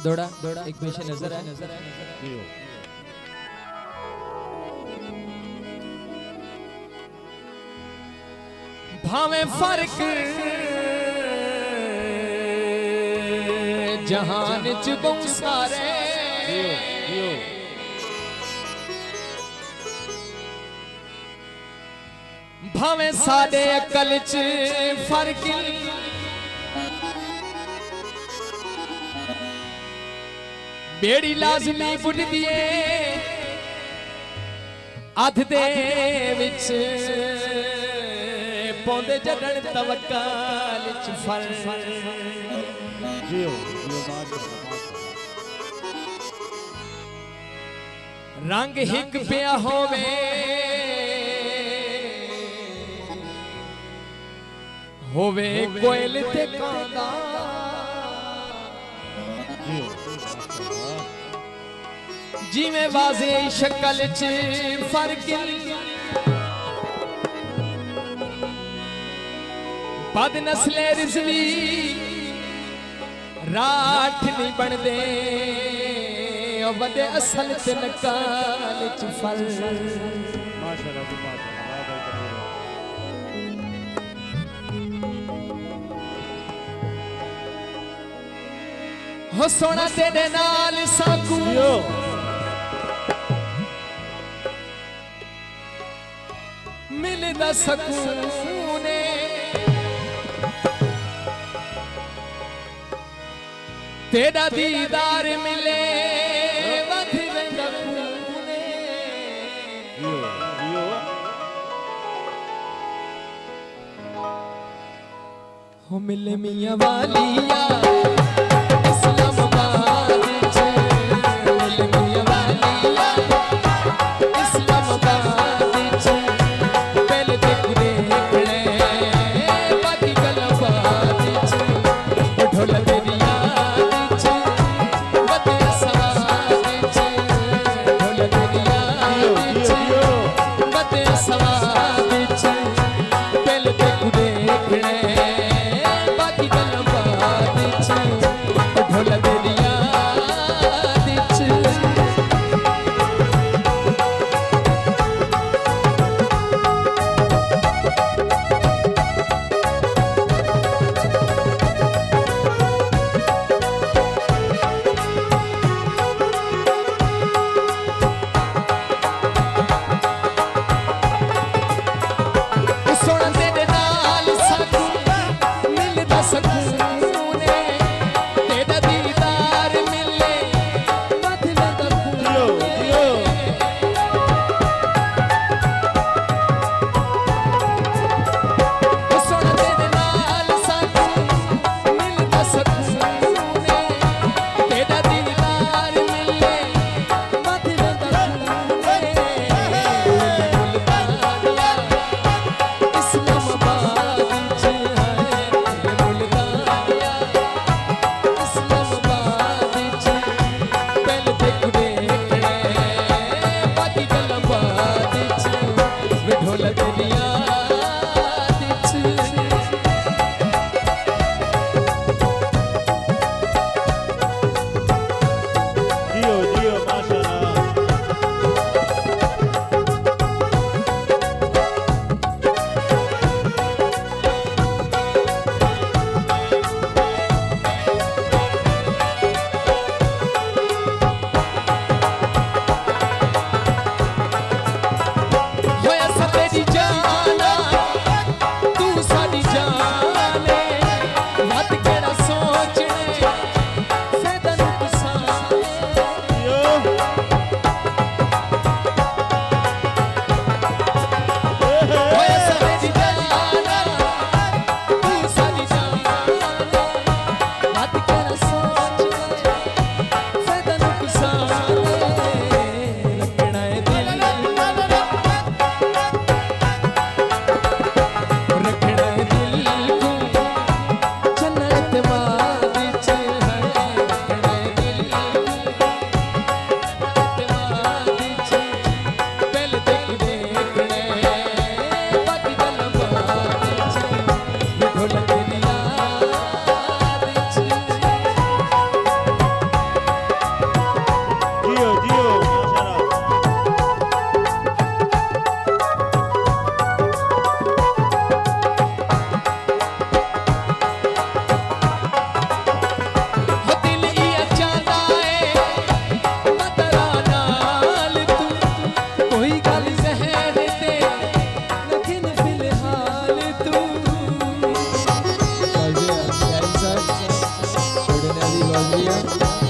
दौड़ा एक पेशे नजर है भावे फर्क जहान च बहुत सारे भावे साडे अकल च फर्क बेड़ी लाजमी बुढ़दी अध दे विच पौंदे जगन तवक्कल च फल रंग हिक पिया होवे होवे कोयल ते कांदा जिमें वाजे शक्ल च फर्क बद नस्ले रिजवी राठ नहीं बनदे वदे असल ते नकाल च फल हो सोना तेरे नाल साकू मिलदा सकून तेरा दीदार मिले वध वेंदा खूने हो मिले मियां वालिया बाकी गल बात भैया